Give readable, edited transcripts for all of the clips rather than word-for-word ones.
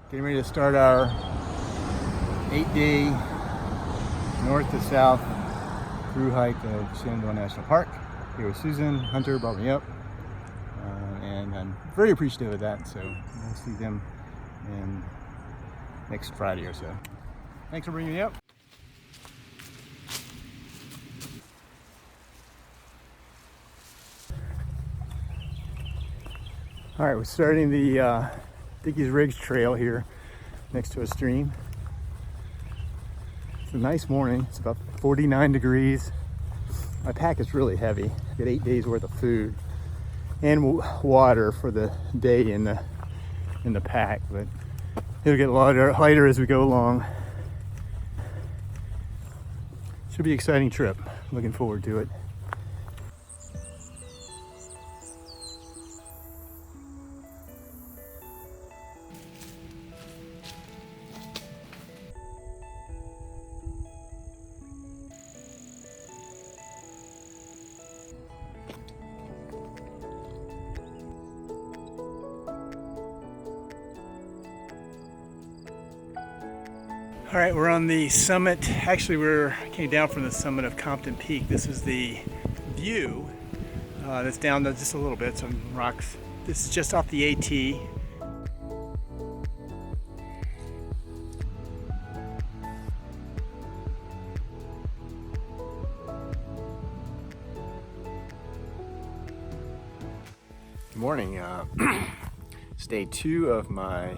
Getting ready to start our 8-day north to south through hike of Shenandoah National Park. Here with Susan. Hunter brought me up, and I'm very appreciative of that. So we'll see them next Friday or so. Thanks for bringing me up. All right, we're starting the Dickey's Ridge Trail here next to a stream. It's a nice morning. It's about 49 degrees. My pack is really heavy. I got 8 days worth of food and water for the day in the pack, but it'll get lighter as we go along. Should be an exciting trip. Looking forward to it. All right, we're on the summit. Actually, came down from the summit of Compton Peak. This is the view that's down just a little bit, some rocks. This is just off the AT. Good morning. It's day 2 of my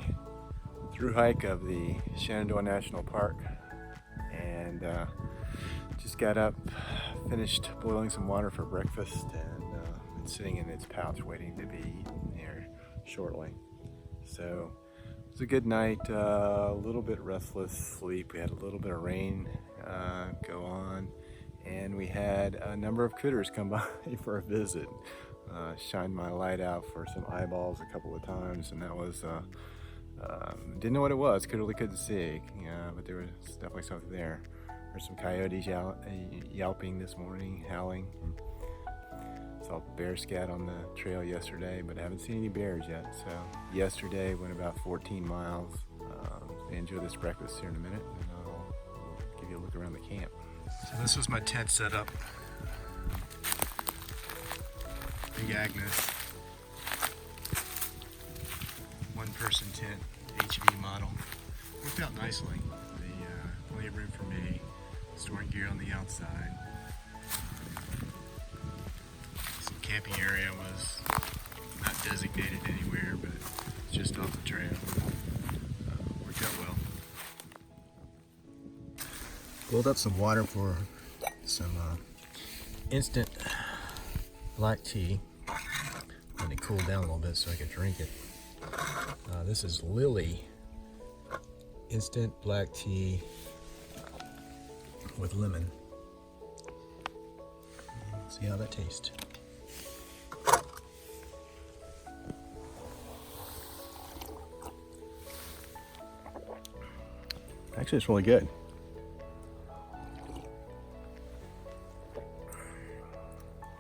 through hike of the Shenandoah National Park, and just got up, finished boiling some water for breakfast, and it's sitting in its pouch waiting to be eaten here shortly. So it was a good night, a little bit restless sleep. We had a little bit of rain go on, and we had a number of critters come by for a visit. Shined my light out for some eyeballs a couple of times, and that was didn't know what it was, really couldn't see, but there was definitely something there. There's some coyotes yelping this morning, howling. Saw bear scat on the trail yesterday, but I haven't seen any bears yet. So yesterday went about 14 miles. Enjoy this breakfast here in a minute, and I'll give you a look around the camp. So this was my tent setup. Big Agnes. One-person tent, HV model. Worked out nicely. Plenty of room for me. Storing gear on the outside. Some camping area was not designated anywhere, but it's just off the trail. Worked out well. Boiled up some water for some instant black tea. Let it cool down a little bit so I could drink it. This is Lily instant black tea with lemon. See how that tastes. Actually, it's really good.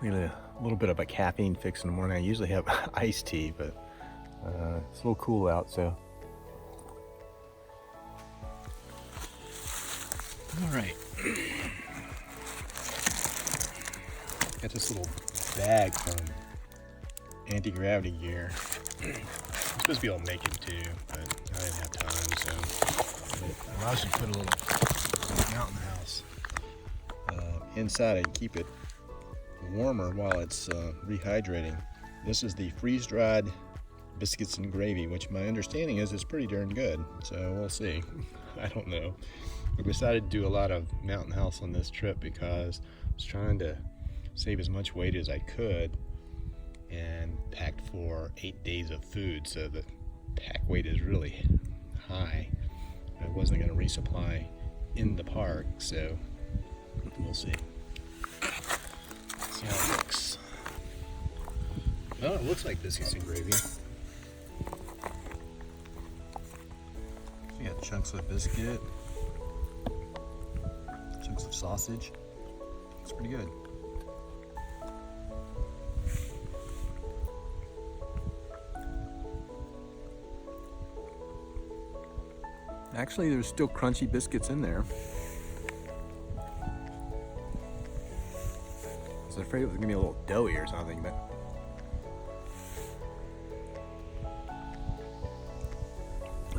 We get a little bit of a caffeine fix in the morning. I usually have iced tea, but it's a little cool out, so. All right. Got this little bag from Anti-Gravity Gear. I'm supposed to be able to make it too, but I didn't have time, so it allows you to put a little mountain house inside and keep it warmer while it's rehydrating. This is the freeze-dried biscuits and gravy, which my understanding is pretty darn good, so we'll see. I don't know. We decided to do a lot of mountain house on this trip because I was trying to save as much weight as I could and packed for 8 days of food, so the pack weight is really high. I wasn't going to resupply in the park, so we'll see. See how it looks. Oh, it looks like biscuits and gravy. You got chunks of biscuit, chunks of sausage. It's pretty good. Actually, there's still crunchy biscuits in there. I was afraid it was gonna be a little doughy or something, but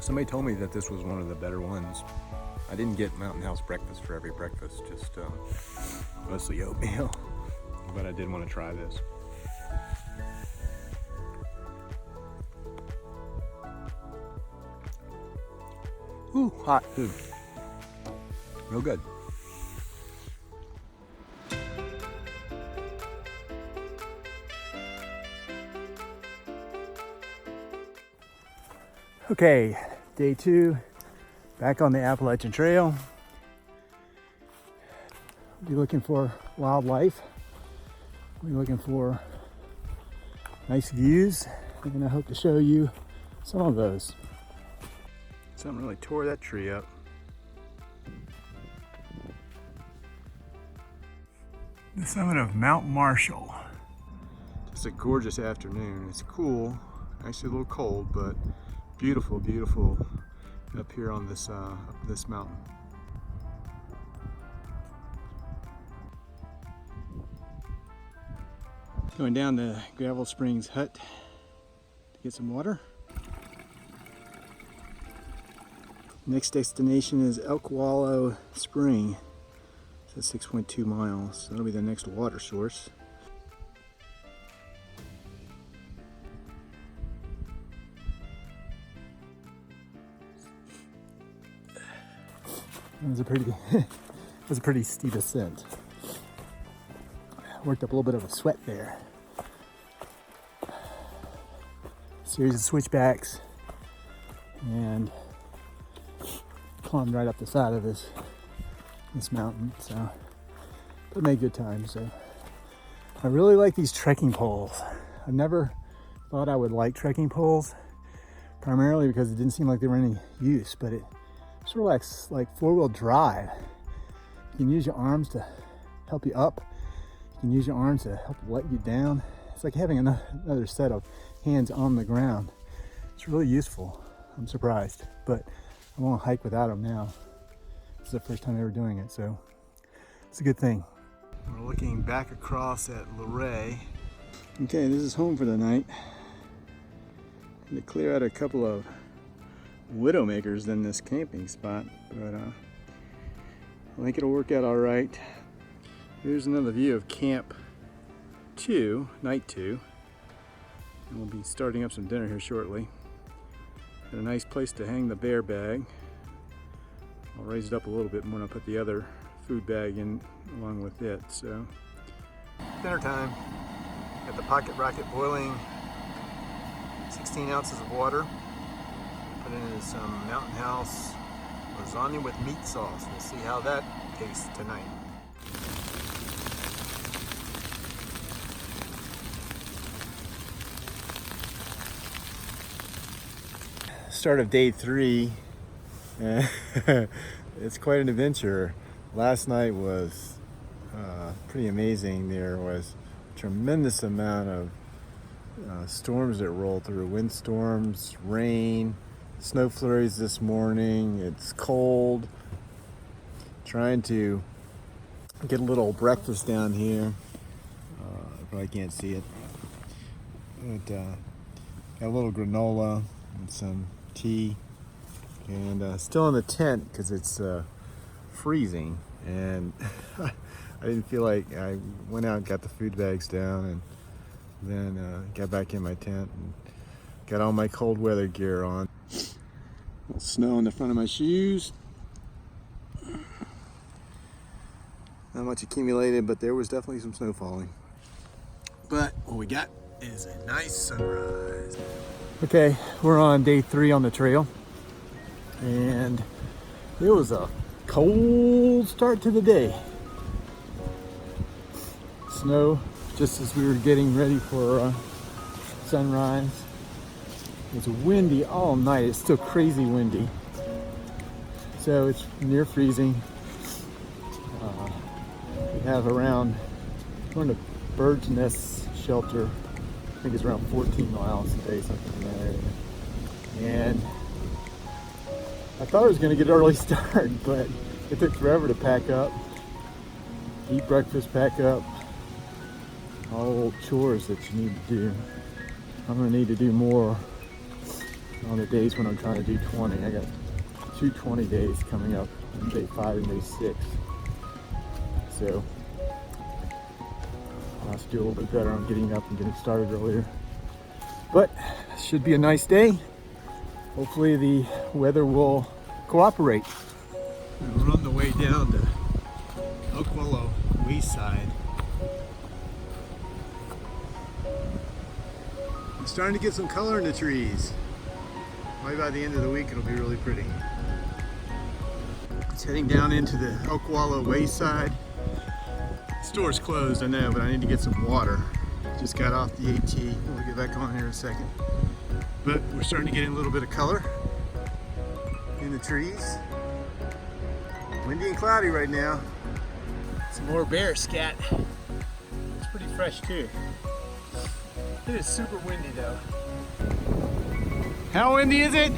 somebody told me that this was one of the better ones. I didn't get Mountain House breakfast for every breakfast, just mostly oatmeal, but I did want to try this. Ooh, hot food. Real good. Okay, day 2, back on the Appalachian Trail. We'll be looking for wildlife. We're looking for nice views, and I hope to show you some of those. Something really tore that tree up. The summit of Mount Marshall. Just a gorgeous afternoon. It's cool, actually a little cold, but beautiful, beautiful up here on this this mountain. Going down to Gravel Springs Hut to get some water. Next destination is Elk Wallow Spring. It's at 6.2 miles. So that'll be the next water source. It was a pretty steep ascent. Worked up a little bit of a sweat there. Series of switchbacks, and climbed right up the side of this mountain, so but made good time. So I really like these trekking poles. I never thought I would like trekking poles, primarily because it didn't seem like they were any use, but it sort of like four-wheel drive. You can use your arms to help you up. You can use your arms to help let you down. It's like having another set of hands on the ground. It's really useful. I'm surprised, but I won't hike without them now. This is the first time ever doing it, so it's a good thing. We're looking back across at Luray. Okay, this is home for the night. I'm gonna clear out a couple of widowmakers in this camping spot, but I think it'll work out all right. Here's another view of Camp 2, Night 2. And we'll be starting up some dinner here shortly. Got a nice place to hang the bear bag. I'll raise it up a little bit when I put the other food bag in along with it. So, dinner time. Got the pocket rocket boiling. 16 ounces of water. Put in some Mountain House lasagna with meat sauce. We'll see how that tastes tonight. Start of day 3. It's quite an adventure. Last night was pretty amazing. There was a tremendous amount of storms that rolled through. Windstorms, rain, snow flurries this morning. It's cold. Trying to get a little breakfast down here. You probably can't see it. But got a little granola and some tea, and still in the tent because it's freezing, and I didn't feel like I went out and got the food bags down, and then got back in my tent and got all my cold weather gear on. Snow in the front of my shoes. Not much accumulated, but there was definitely some snow falling. But what we got is a nice sunrise. Okay, we're on day 3 on the trail, and it was a cold start to the day. Snow just as we were getting ready for sunrise. It's windy all night. It's still crazy windy, so it's near freezing. We have around, going to Bird's Nest Shelter, I think it's around 14 miles a day, something in that area. And I thought I was going to get an early start, but it took forever to pack up, eat breakfast, pack up, all chores that you need to do. I'm going to need to do more on the days when I'm trying to do 20. I got 2 20 days coming up, day 5 and day 6. So I'll have to do a little bit better on getting up and getting started earlier. But it should be a nice day. Hopefully the weather will cooperate. We're on the way down to Oakwallow Wayside. I'm starting to get some color in the trees. Maybe by the end of the week it'll be really pretty. It's heading down into the Oakwallow Wayside. The store's closed, I know, but I need to get some water. Just got off the AT. We'll get back on here in a second. But we're starting to get in a little bit of color in the trees. Windy and cloudy right now. Some more bear scat. It's pretty fresh too. It is super windy though. How windy is it?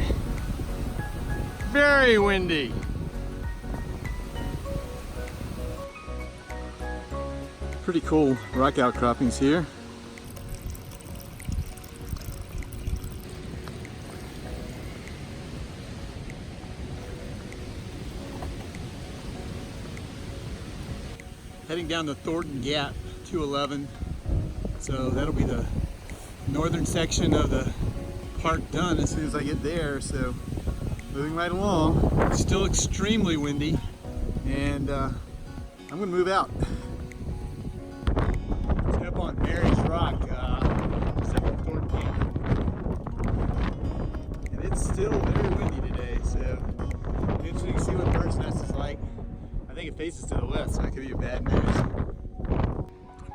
Very windy. Pretty cool rock outcroppings here. Heading down the Thornton Gap, 211. So that'll be the northern section of the park done as soon as I get there. So moving right along. It's still extremely windy, and I'm gonna move out. It's up on Mary's Rock, second Thornton Camp. And it's still very windy today, so interesting to see what Bird's Nest is like. I think it faces to the west, so that could be a bad news.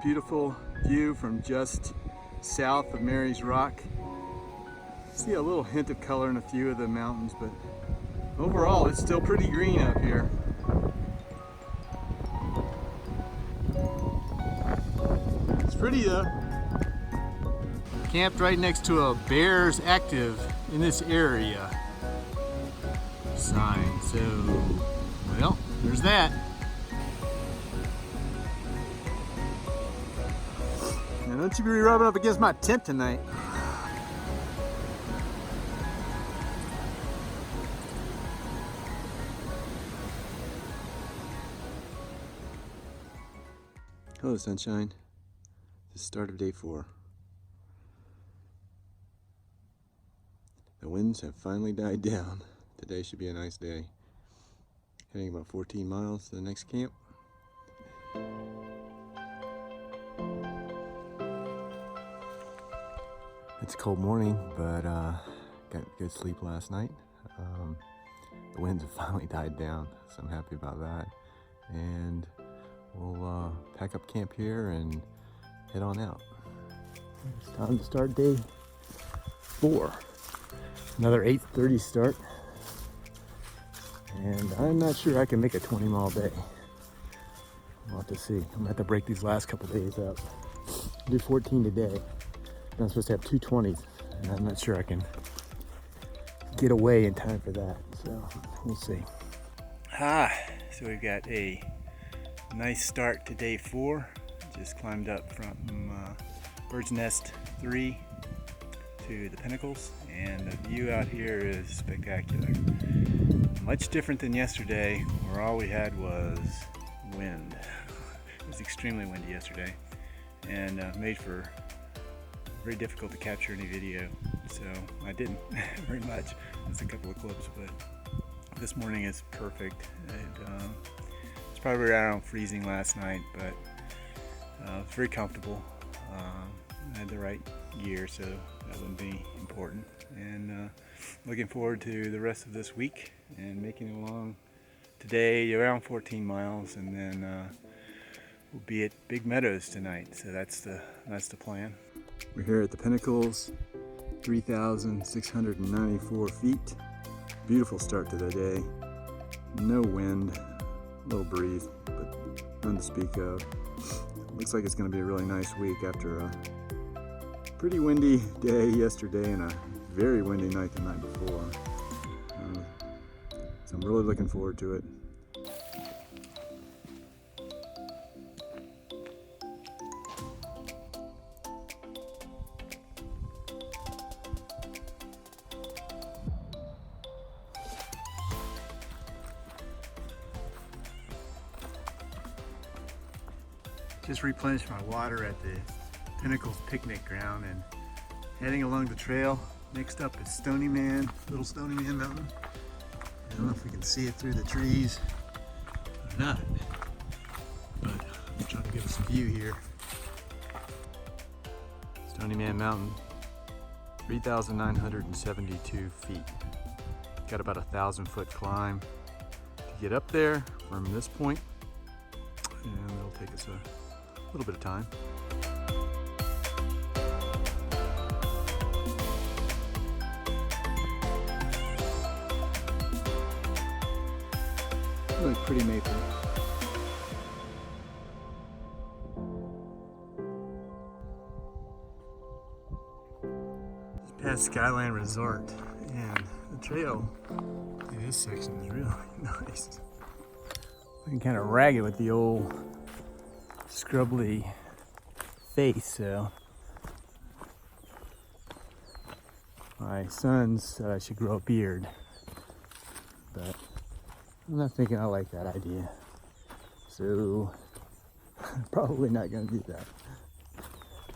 Beautiful view from just south of Mary's Rock. See a little hint of color in a few of the mountains, but overall it's still pretty green up here. It's pretty though. Camped right next to a Bears Active in this area sign, so well, there's that. Now don't you be rubbing up against my tent tonight. Hello sunshine. The start of day 4. The winds have finally died down. Today should be a nice day. Heading about 14 miles to the next camp. It's a cold morning, but got good sleep last night. The winds have finally died down, so I'm happy about that. And we'll pack up camp here and head on out. It's time to start day 4. Another 8:30 start. And I'm not sure I can make a 20-mile day. We'll have to see. I'm gonna have to break these last couple days up. Do 14 today. And I'm supposed to have 2 20s, and I'm not sure I can get away in time for that. So we'll see. So we've got a nice start to day 4. Just climbed up from Bird's Nest 3 to the Pinnacles, and the view out here is spectacular. Much different than yesterday, where all we had was wind. It was extremely windy yesterday, and made for very difficult to capture any video, so I didn't very much. Just a couple of clips, but this morning is perfect. It's probably around freezing last night, but it's very comfortable. I had the right gear, so that wouldn't be important. And looking forward to the rest of this week and making it along today around 14 miles, and then we'll be at Big Meadows tonight. So that's the plan. We're here at the Pinnacles, 3,694 feet. Beautiful start to the day. No wind, a little breeze, but none to speak of. Looks like it's going to be a really nice week after a pretty windy day yesterday and a very windy night the night before. So I'm really looking forward to it. Just replenished my water at the Pinnacles picnic ground and heading along the trail. Next up is Little Stony Man Mountain. I don't know if we can see it through the trees or not, but I'm trying to get us a view here. Stony Man Mountain, 3,972 feet. Got about 1,000-foot climb to get up there from this point, and it'll take us a little bit of time. Really pretty maple. Just past Skyline Resort, and the trail in this section is really nice. Looking kind of ragged with the old scrubbly face, so my son said I should grow a beard, but I'm not thinking I like that idea, so probably not gonna do that.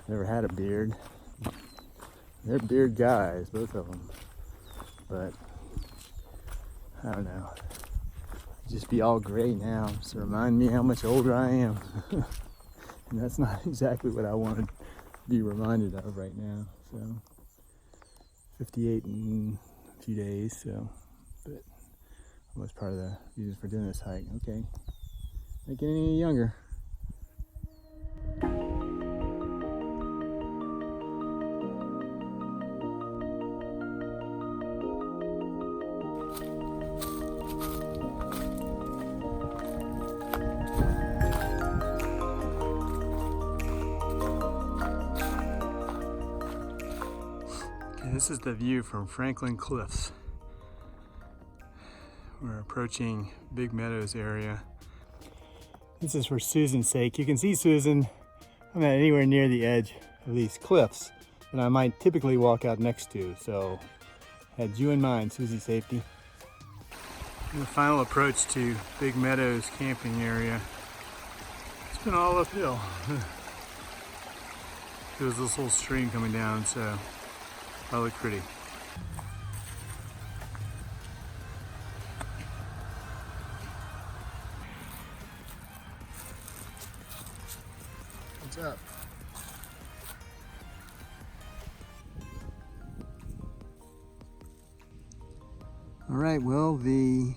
Never had a beard. They're beard guys, both of them, but I don't know. Just be all gray now, just to remind me how much older I am. And that's not exactly what I want to be reminded of right now. So 58 in a few days, so, but that was part of the reason for doing this hike. Okay, not getting any younger. This is the view from Franklin Cliffs. We're approaching Big Meadows area. This is for Susan's sake. You can see Susan. I'm not anywhere near the edge of these cliffs that I might typically walk out next to, so had you in mind, Susie's safety. And the final approach to Big Meadows camping area. It's been all uphill. There's this little stream coming down, so that looked pretty. What's up? All right, well, the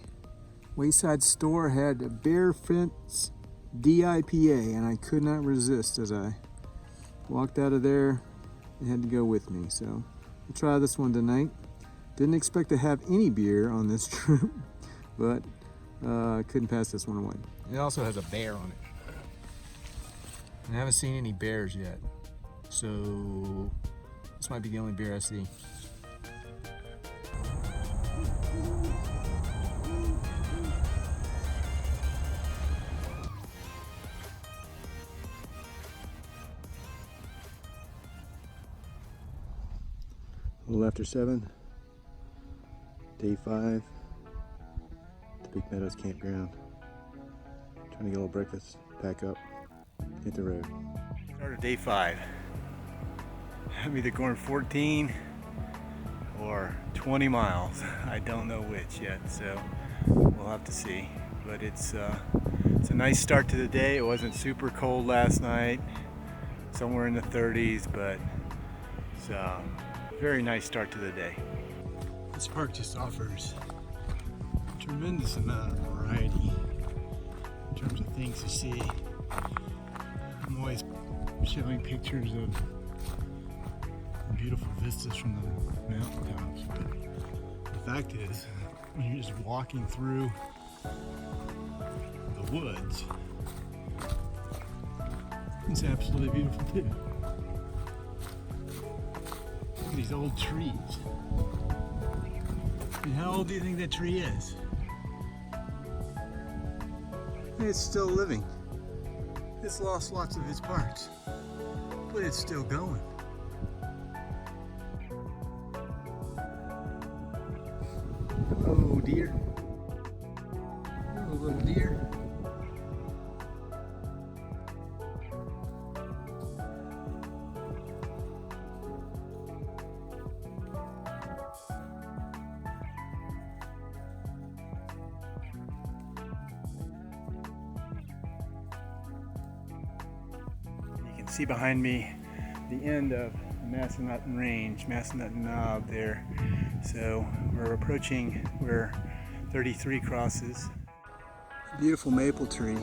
Wayside store had a Bear Fence DIPA, and I could not resist as I walked out of there. It had to go with me, so we'll try this one tonight. Didn't expect to have any beer on this trip, but couldn't pass this one away. It also has a bear on it. I haven't seen any bears yet, so this might be the only beer I see. A little after 7, day 5, the Big Meadows campground. Trying to get a little breakfast, pack up, hit the road. Started day 5. I'm either going 14 or 20 miles. I don't know which yet, so we'll have to see. But it's a nice start to the day. It wasn't super cold last night, somewhere in the 30s, but it's very nice start to the day. This park just offers a tremendous amount of variety in terms of things to see. I'm always showing pictures of beautiful vistas from the mountaintops, but the fact is, when you're just walking through the woods, it's absolutely beautiful too. These old trees. And how old do you think that tree is? It's still living. It's lost lots of its parts, but it's still going. Oh dear. Oh little deer. See behind me the end of the Massanutten Range, Massanutten Knob there. So we're approaching where 33 crosses. Beautiful maple tree.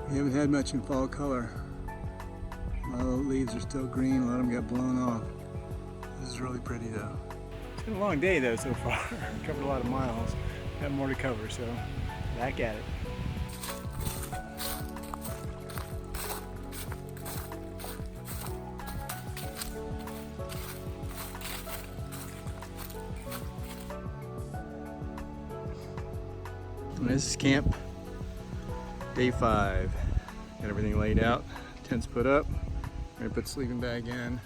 We haven't had much in fall color. A lot of the leaves are still green, a lot of them got blown off. This is really pretty though. It's been a long day though so far. Covered a lot of miles. Got more to cover, so back at it. This is camp day 5. Got everything laid out, tents put up. We're gonna put the sleeping bag in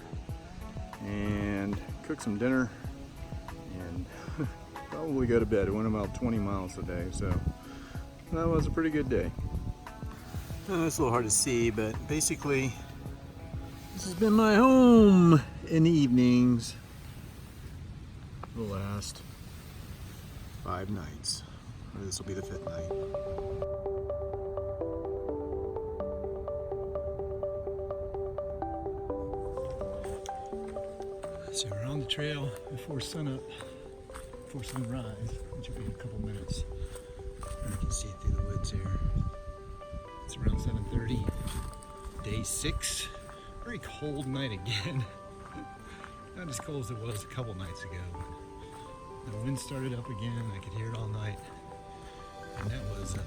and cook some dinner and probably go to bed. It went about 20 miles today, so that was a pretty good day. It's a little hard to see, but basically this has been my home in the evenings for the last 5 nights. This will be the 5th night. So we're on the trail before sunup, before sunrise, which will be in a couple minutes. You can see it through the woods here. It's around 7:30, day 6. Very cold night again. Not as cold as it was a couple nights ago. The wind started up again. I could hear it all night. And that was,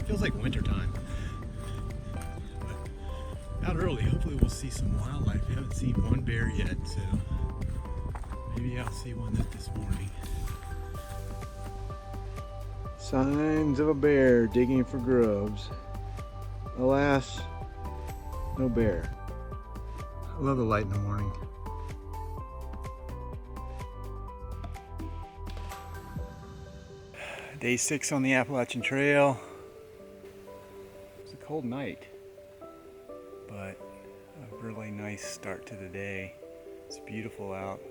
feels like wintertime. But out early, hopefully we'll see some wildlife. We haven't seen one bear yet, so maybe I'll see one this morning. Signs of a bear digging for grubs. Alas, no bear. I love the light in the morning. Day 6 on the Appalachian Trail. It's a cold night, but a really nice start to the day. It's beautiful out.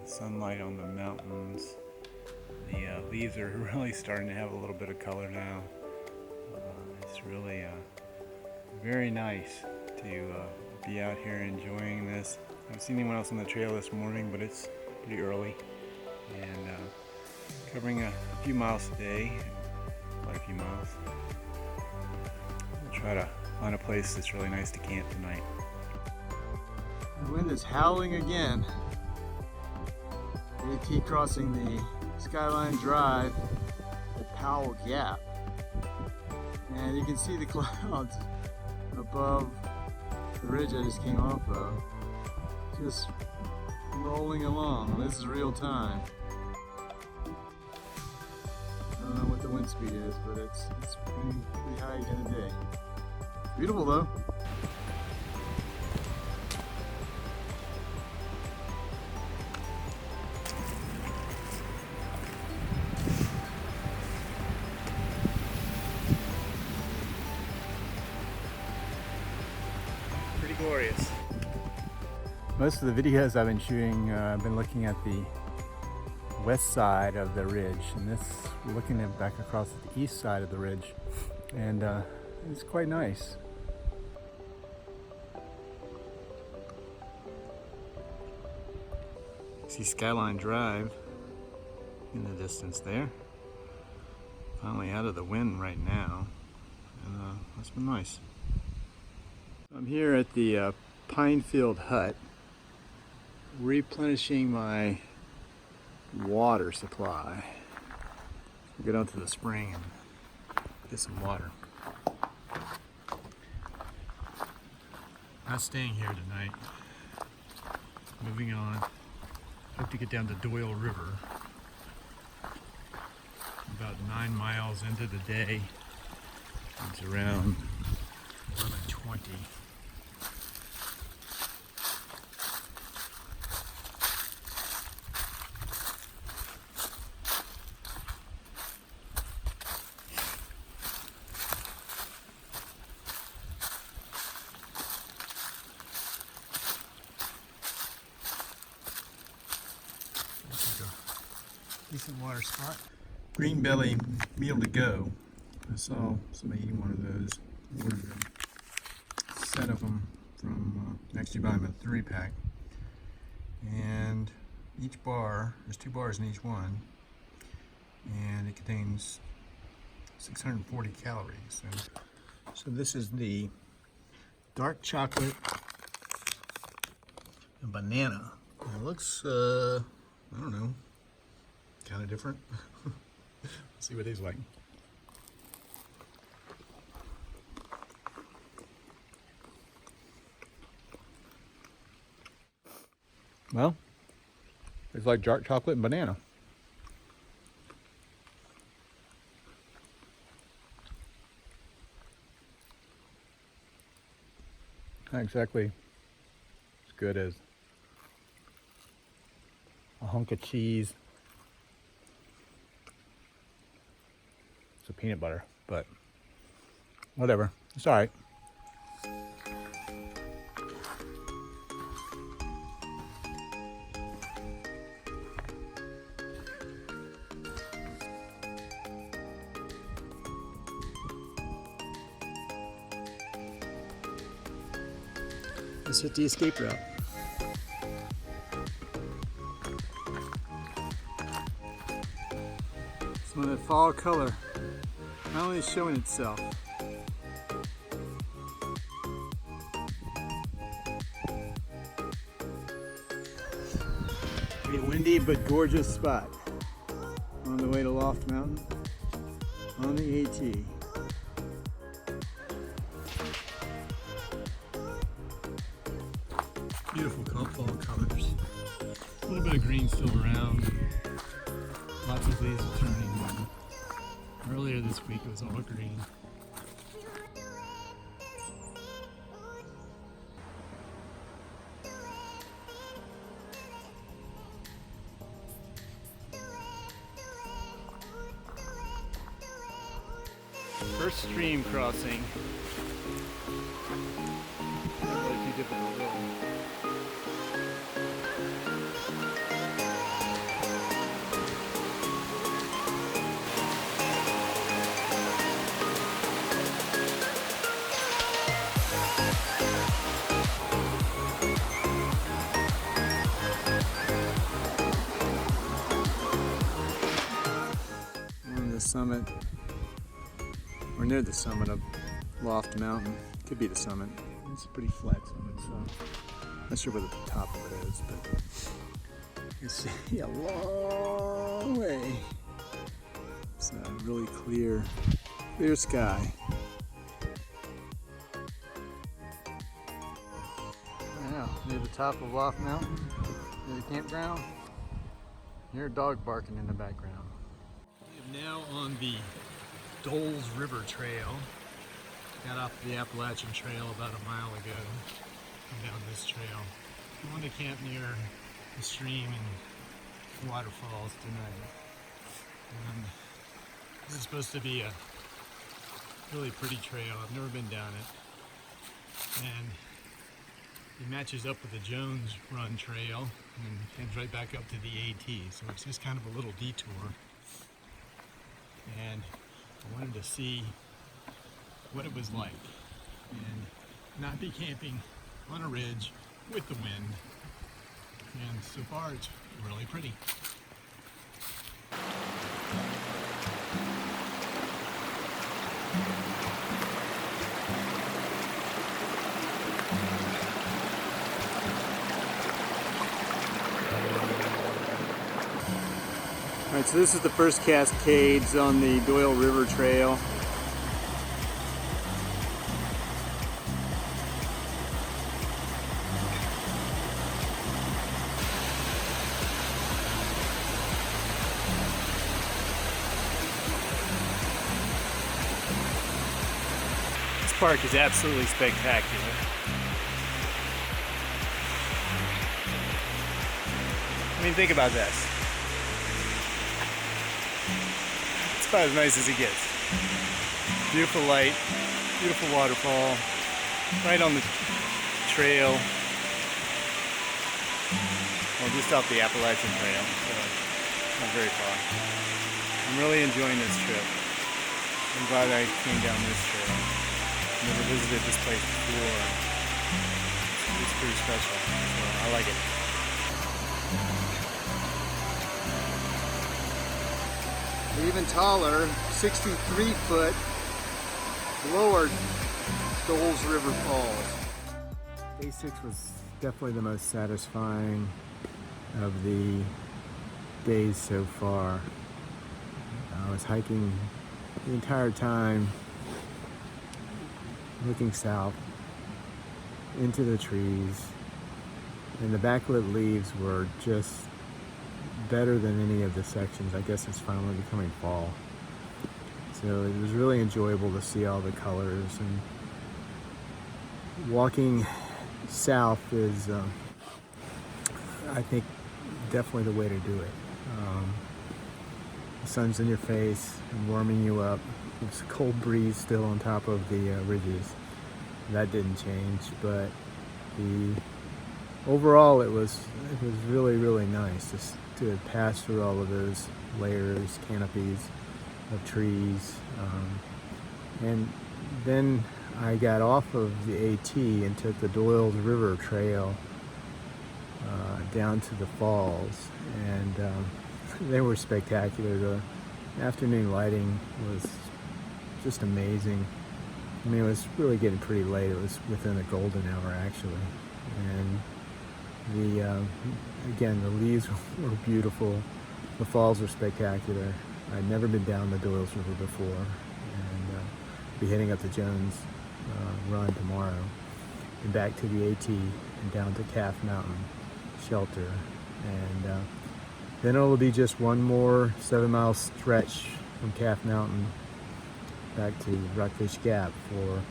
Sunlight on the mountains. The leaves are really starting to have a little bit of color now. It's really very nice to be out here enjoying this. I haven't seen anyone else on the trail this morning, but it's pretty early. And covering a few miles today, quite a few miles. We'll try to find a place that's really nice to camp tonight. The wind is howling again. We keep crossing the Skyline Drive at Powell Gap. And you can see the clouds above the ridge I just came off of. Just rolling along. This is real time. I don't know what the wind speed is, but it's pretty high again today. Beautiful though. Pretty glorious. Most of the videos I've been shooting, I've been looking at the west side of the ridge, and this we're looking at back across the east side of the ridge, and it's quite nice. See Skyline Drive in the distance there. Finally out of the wind right now, and that's been nice. I'm here at the Pinefield Hut, replenishing my water supply. Go down to the spring and get some water. Not staying here tonight. Moving on. Hope to get down to Doyle River. About 9 miles into the day. It's around 11:20. Decent water spot. Green belly meal to go. I saw somebody eating one of those. Ordered a set of them from, actually buy them a 3-pack. And each bar, there's 2 bars in each one, and it contains 640 calories. So this is the dark chocolate and banana. It looks, I don't know, kind of different. Let's see what these like. Well, it's like dark chocolate and banana. Not exactly as good as a hunk of cheese. It's a peanut butter, but whatever. It's all right. Let's hit the escape route. Some of that fall color finally showing itself. Pretty windy but gorgeous spot on the way to Loft Mountain on the AT. Beautiful fall colors. A little bit of green still around. Lots of leaves are turning. Earlier this week it was all green. First stream crossing. Not really too difficult though. Summit, or near the summit of Loft Mountain. Could be the summit. It's a pretty flat summit, so not sure where the top of it is, but you can see a long way. It's a really clear sky. Now, near the top of Loft Mountain, near the campground, hear a dog barking in the background. Now on the Doles River Trail. Got off the Appalachian Trail about a mile ago. Down this trail. I want to camp near the stream and waterfalls tonight. And this is supposed to be a really pretty trail. I've never been down it. And it matches up with the Jones Run Trail and comes right back up to the AT. So it's just kind of a little detour. And I wanted to see what it was like and not be camping on a ridge with the wind. And so far it's really pretty. Alright, so this is the first Cascades on the Doyle River Trail. park is absolutely spectacular. I mean, think about this. It's about as nice as it gets. Beautiful light, beautiful waterfall, right on the trail. Well, just off the Appalachian Trail, so not very far. I'm really enjoying this trip. I'm glad I came down this trail. Never visited this place before. It's pretty special, so I like it. Even taller, 63-foot lower Doles River Falls. Day 6 was definitely the most satisfying of the days so far. I was hiking the entire time, looking south into the trees, and the backlit leaves were just better than any of the sections. I guess it's finally becoming fall. So it was really enjoyable to see all the colors, and walking south is, I think, definitely the way to do it. The sun's in your face and warming you up. There's a cold breeze still on top of the ridges. That didn't change, but overall it was really nice just to pass through all of those layers, canopies of trees, and then I got off of the AT and took the Doyle's River Trail down to the falls, and they were spectacular. The afternoon lighting was just amazing. I mean, it was really getting pretty late. It was within the golden hour, actually. And again, the leaves were beautiful. The falls were spectacular. I'd never been down the Doyle's River before, and be heading up the Jones Run tomorrow, and back to the AT and down to Calf Mountain Shelter, and then it'll be just one more 7-mile stretch from Calf Mountain back to Rockfish Gap for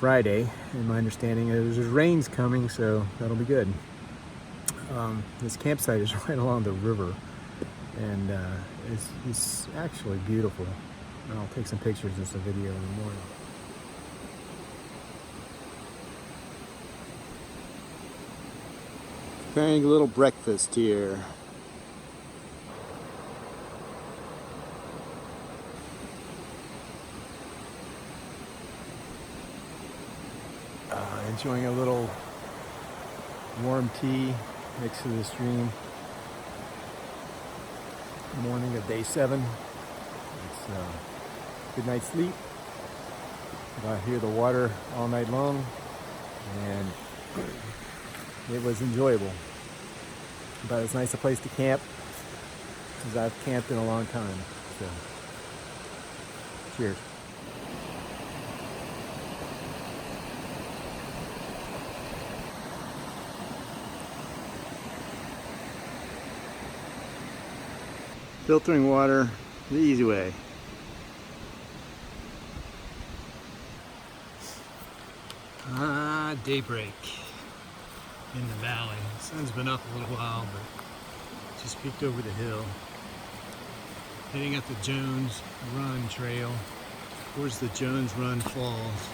Friday. And my understanding is there's rain's coming, so that'll be good. This campsite is right along the river, and it's actually beautiful. And I'll take some pictures and some video in the morning. Preparing a little breakfast here. Enjoying a little warm tea next to the stream. Morning of day 7. It's a good night's sleep. I hear the water all night long, and it was enjoyable. About as nice a place to camp as I've camped in a long time. So, cheers. Filtering water the easy way. Daybreak in the valley. The sun's been up a little while, but just peeked over the hill. Heading up the Jones Run Trail towards the Jones Run Falls.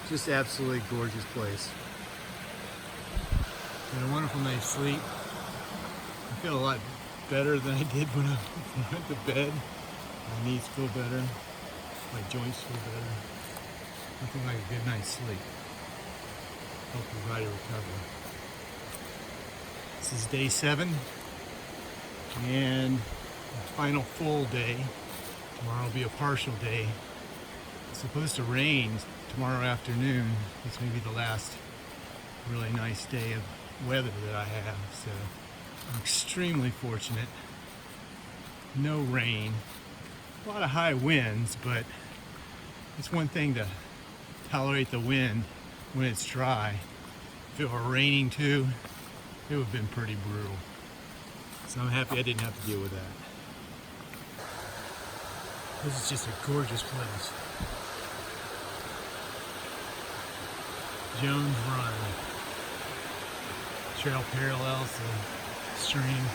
Just absolutely gorgeous place. Had a wonderful night's sleep. I feel a lot better than I did when I went to bed. My knees feel better. My joints feel better. Nothing like a good night's sleep. Help your body recover. This is day 7 and the final full day. Tomorrow will be a partial day. It's supposed to rain tomorrow afternoon. It's going to be the last really nice day of weather that I have, so I'm extremely fortunate. No rain, a lot of high winds, but it's one thing to tolerate the wind when it's dry. If it were raining too, it would have been pretty brutal. So I'm happy I didn't have to deal with that. This is just a gorgeous place. Jones Run. Trail parallels the stream.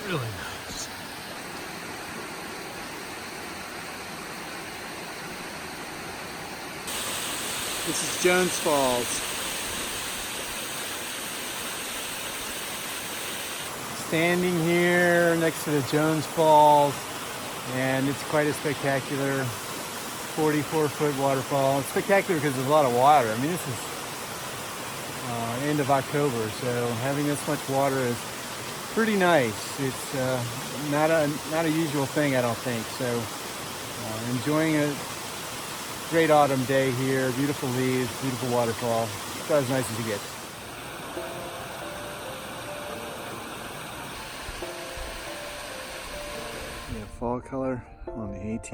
Really nice. This is Jones Falls. Standing here next to the Jones Falls, and it's quite a spectacular 44-foot waterfall. It's spectacular because there's a lot of water. I mean, this is end of October, so having this much water is pretty nice. It's not a usual thing, I don't think. So enjoying a great autumn day here. Beautiful leaves, beautiful waterfall. It's about as nice as it gets. We have fall color on the AT.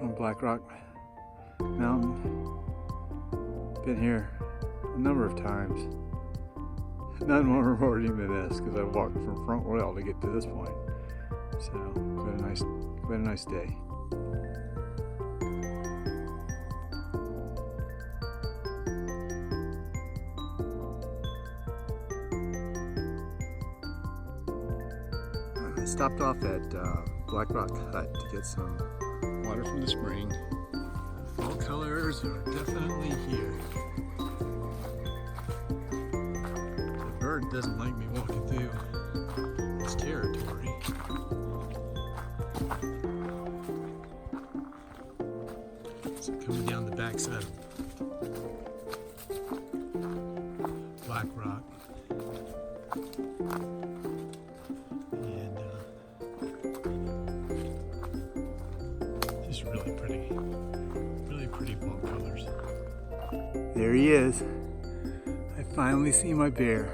On Black Rock Mountain. Been here a number of times. None more rewarding than this because I walked from Front Royal to get to this point. So quite a nice day. I stopped off at Black Rock Hut to get some water from the spring. Fall colors are definitely here. The bird doesn't like me walking through its territory. So coming down the backside of Black Rock. And just really pretty fall colors. There he is. I finally see my bear.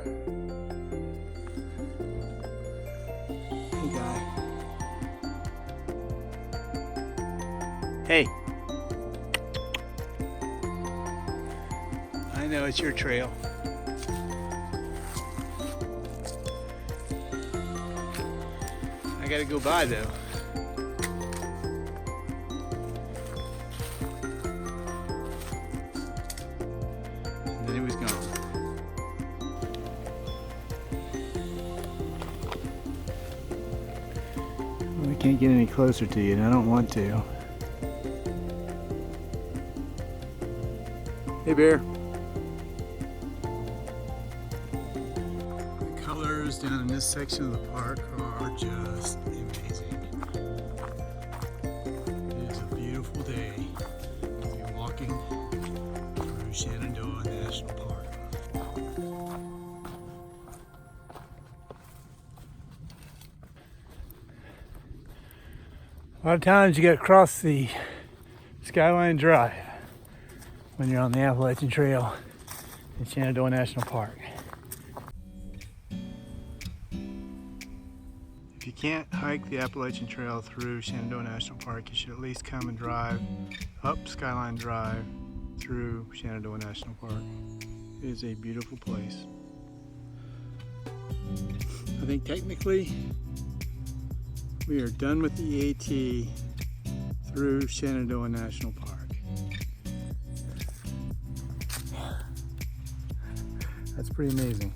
Hey, guy. Hey. I know it's your trail. I gotta go by though. And then he was gone. Well, I can't get any closer to you, and I don't want to. Hey, bear. The colors down in this section of the park are just amazing. It is a beautiful day to be walking through Shenandoah National Park. A lot of times you got to cross the Skyline Drive when you're on the Appalachian Trail in Shenandoah National Park. If you can't hike the Appalachian Trail through Shenandoah National Park, you should at least come and drive up Skyline Drive through Shenandoah National Park. It is a beautiful place. I think technically we are done with the AT through Shenandoah National Park. That's pretty amazing.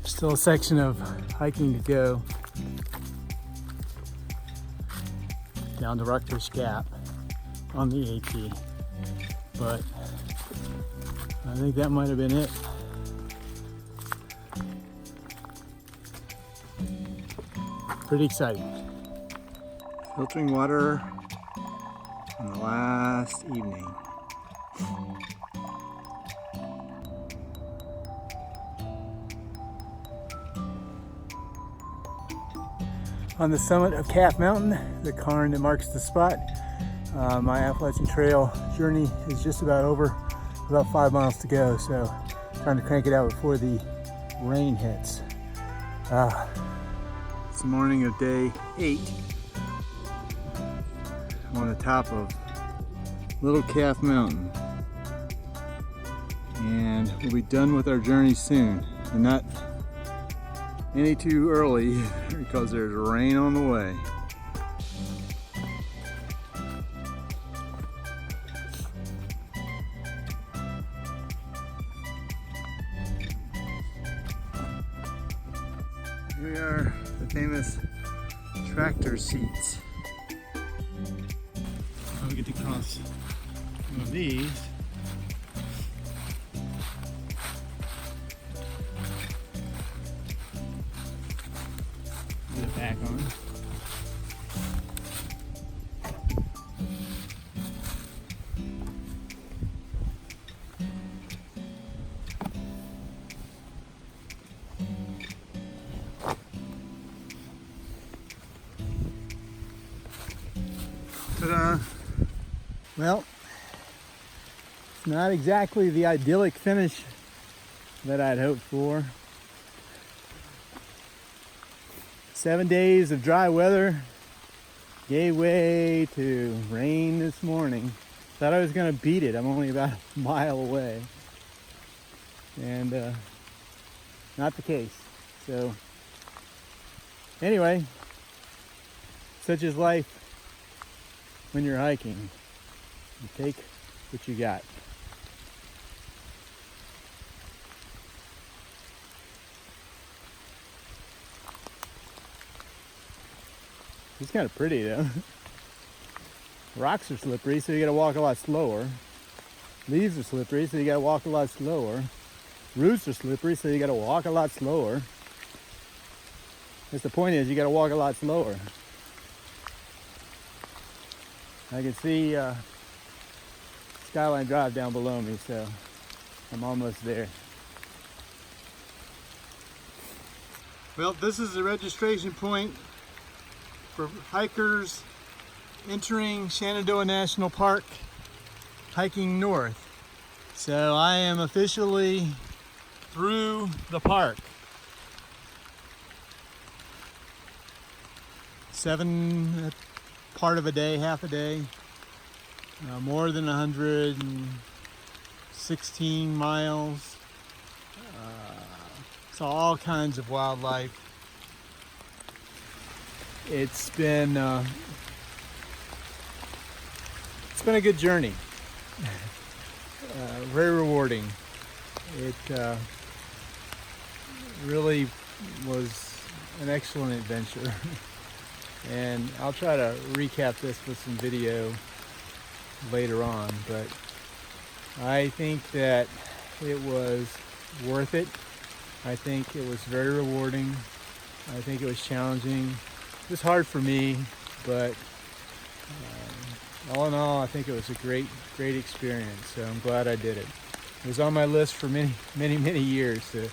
Still a section of hiking to go down to Rockfish Gap on the AT, but I think that might have been it. Pretty exciting. Filtering water on the last evening. On the summit of Calf Mountain, the cairn that marks the spot, my Appalachian Trail journey is just about over. About 5 miles to go, so trying to crank it out before the rain hits. It's the morning of day 8. I'm on the top of Little Calf Mountain, and we'll be done with our journey soon. And any too early because there's rain on the way. Here are the famous tractor seats. I'll get to cross one of these. Put it back on. Ta-da! Well, it's not exactly the idyllic finish that I'd hoped for. 7 days of dry weather gave way to rain this morning. Thought I was gonna beat it. I'm only about a mile away. And not the case. So anyway, such is life when you're hiking. You take what you got. It's kind of pretty though. Rocks are slippery, so you gotta walk a lot slower. Leaves are slippery, so you gotta walk a lot slower. Roots are slippery, so you gotta walk a lot slower. Because the point is, you gotta walk a lot slower. I can see Skyline Drive down below me, so I'm almost there. Well, this is the registration point for hikers entering Shenandoah National Park, hiking north. So I am officially through the park. 7 part of a day, half a day, more than 116 miles. Saw all kinds of wildlife. It's been a good journey. Very rewarding. It really was an excellent adventure. And I'll try to recap this with some video later on, but I think that it was worth it. I think it was very rewarding. I think it was challenging. It was hard for me, but all in all, I think it was a great experience. So I'm glad I did it. It was on my list for many years to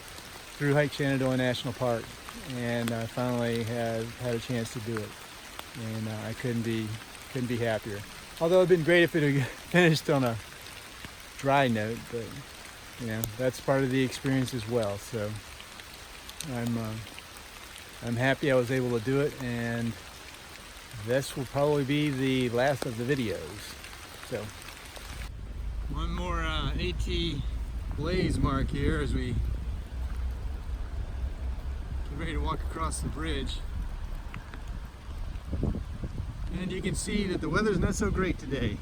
thru-hike Shenandoah National Park, and I finally had a chance to do it, and I couldn't be happier. Although it'd been great if it had finished on a dry note, but you know, that's part of the experience as well. So I'm happy I was able to do it, and this will probably be the last of the videos. So one more AT blaze mark here as we get ready to walk across the bridge. And you can see that the weather's not so great today.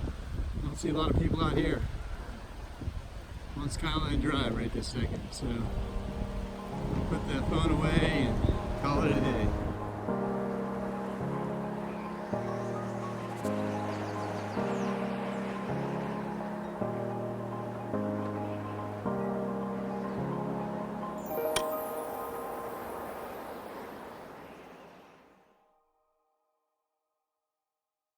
I don't see a lot of people out here on Skyline Drive right this second. So I'll put the phone away and call it a day.